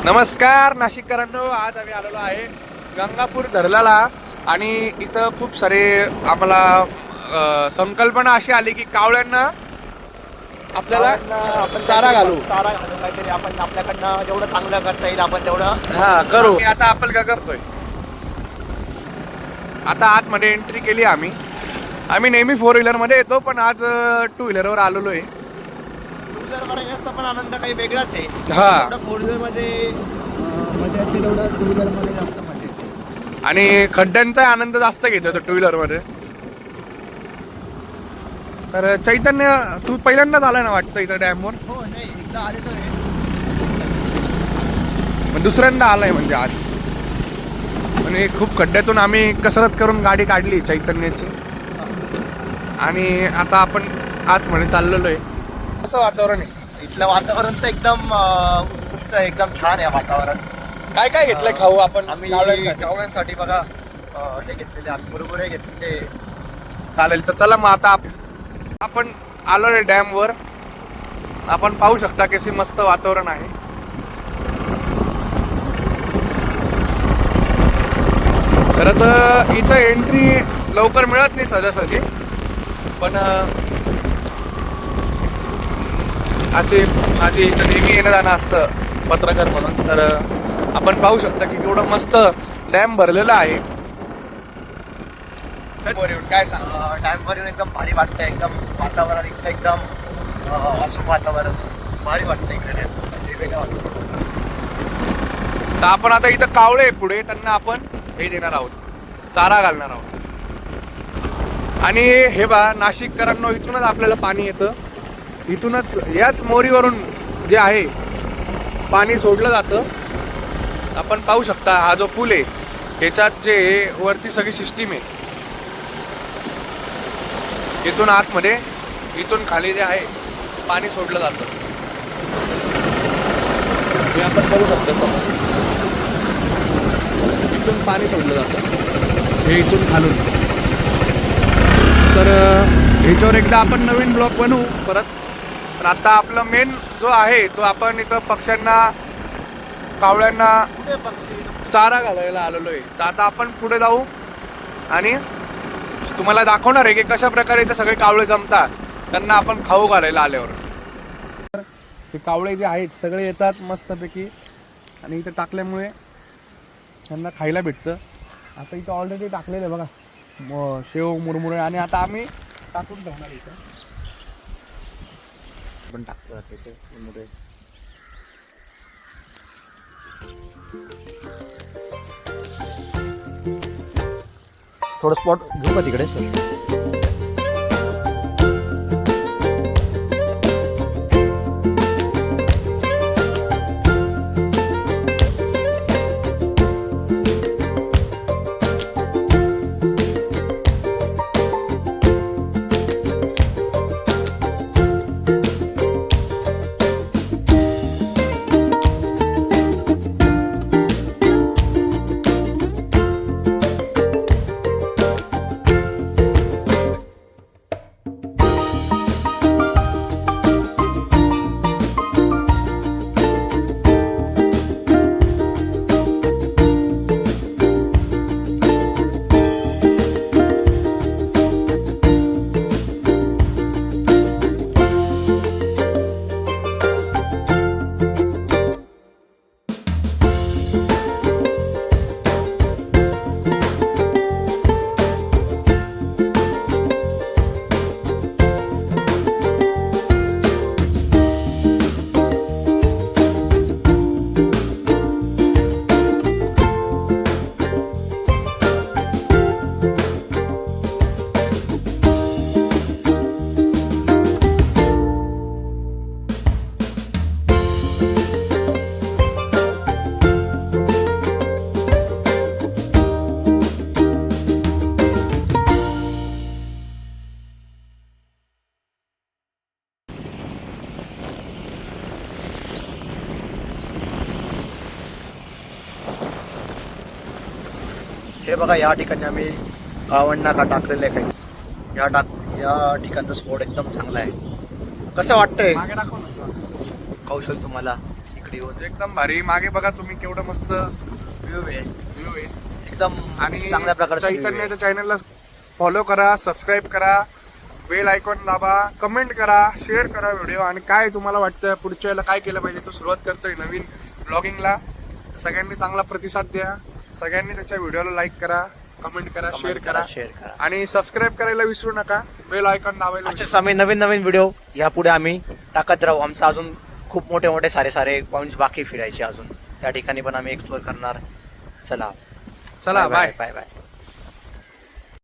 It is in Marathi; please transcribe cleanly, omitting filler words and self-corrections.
नमस्कार नाशिककरांनो, आज आम्ही आलेलो आहे गंगापूर धरणाला आणि इथं खूप सारे आम्हाला संकल्पना अशी आली की कावळ्यांना आपल्याला आपण चारा घालू. काहीतरी आपण आपल्याकडनं जेवढं चांगलं करता येईल आपण तेवढं हा करू. आता आपण काय करतोय, आता आतमध्ये एंट्री केली आम्ही नेहमी 4 व्हीलर मध्ये येतो, पण आज 2 व्हीलरवर आलेलो आहे. टू व्हीलर वर येण्याचा पण आनंद काही वेगळाच आहे. हा, 4 व्हीलर मध्ये मजा येते तेवढं टू व्हीलर मध्ये जास्त मजा येते. आणि खड्ड्यांचा आनंद जास्त घेतो तो 2 व्हीलर मध्ये. तर चैतन्य, तू पहिल्यांदाच आलाय ना वाटतं इथं डॅमवर? हो, नाही एकदा आलेलो आहे. दुसऱ्यांदा आलाय म्हणजे आज. आणि खूप खड्ड्यातून आम्ही कसरत करून गाडी काढली चैतन्याची, आणि आता आपण आतमध्ये चाललेलो आहे. कसं वातावरण आहे इथलं वातावरण तर एकदम उत्कृष्ट आहे, एकदम छान आहे वातावरण. काय काय घेतलंय खाऊ आपण? आम्ही कावळ्यांसाठी कावळ्यांसाठी बघा हे घेतलेले, आम्ही मुरमुरे घेतलेले. चालेल. तर चला मग आता आपण आलो आहे डॅमवर. आपण पाहू शकता कसे मस्त वातावरण आहे. खरं तर इथं एंट्री लवकर मिळत नाही सहजासहजी, पण असे माझे इथं नेहमी येणं जाणं असतं पत्रकार म्हणून. तर आपण पाहू शकता की केवढं मस्त डॅम भरलेला आहे. काय सांग? डॅमवर येऊन एकदम भारी वाटतं, एकदम वातावरण एकदम असं वातावरण भारी वाटतं इकडे. डॅम वेगळं वाटतं. तर आपण आता इथं कावळे पुढे त्यांना आपण हे देणार आहोत, चारा घालणार आहोत. आणि हे बा नाशिककरांनो, इथूनच आपल्याला पाणी येतं. इथूनच याच मोरीवरून जे आहे पाणी सोडलं जातं. आपण पाहू शकता हा जो पूल आहे ह्याच्यात जे वरती सगळी सिस्टीम आहे. इथून आतमध्ये, इथून खाली जे आहे पाणी सोडलं जातं. हे आपण बघू शकतो समोर. इथून पाणी सोडलं जातं, हे इथून खालून. तर ह्याच्यावर एकदा आपण नवीन ब्लॉक बनवू परत. तर आता आपलं मेन जो आहे तो आपण इथं पक्ष्यांना, कावळ्यांना चारा घालायला आलेलो आहे. तर आता आपण पुढे जाऊ आणि तुम्हाला दाखवणार आहे की कशा प्रकारे इथं सगळे कावळे जमतात, त्यांना आपण खाऊ घालायला आल्यावर. ते कावळे जे आहेत सगळे येतात मस्तपैकी, आणि इथं टाकल्यामुळे त्यांना खायला भेटतं. आता इथं ऑलरेडी टाकलेलं आहे बघा, शेव, मुरमुरे. आणि आता आम्ही टाकून ठेवणार इथं. आपण टाकतो त्याचे मुरमुरे. थोडं स्पॉट घेऊ का तिकडे सर? हे बघा, या ठिकाणी आम्ही कावळ्यांना का टाकलेलं आहे काही. या ठिकाणचा स्पॉट एकदम चांगला आहे. कसं वाटतंय मागे दाखव ना. कौशल तुम्हाला? इकडे येऊन एकदम भारी. मागे बघा तुम्ही केवढं मस्त व्ह्यू आहे, व्ह्यू आहे. एकदम आणि चांगल्या प्रकारचा view आहे. चैतन्याच्या चॅनलला फॉलो करा, सबस्क्राईब करा, बेल आयकॉन दाबा, कमेंट करा, शेअर करा व्हिडिओ. आणि काय तुम्हाला वाटतं पुढच्या वेळेला काय केलं पाहिजे, तो सुरुवात करतोय नवीन ब्लॉगिंगला. सगळ्यांनी चांगला प्रतिसाद द्या, सगळ्यांनी त्याच्या व्हिडिओला लाईक करा, कमेंट करा, शेअर करा आणि सबस्क्राईब करायला विसरू नका, बेल आयकॉन दाबायला असेच आम्ही नवीन नवीन व्हिडिओ यापुढे आम्ही टाकत राहू. आमचं अजून खूप मोठे मोठे सारे पॉईंट्स बाकी फिरायचे अजून, त्या ठिकाणी पण आम्ही एक्सप्लोर करणार. चला चला बाय. Bye bye.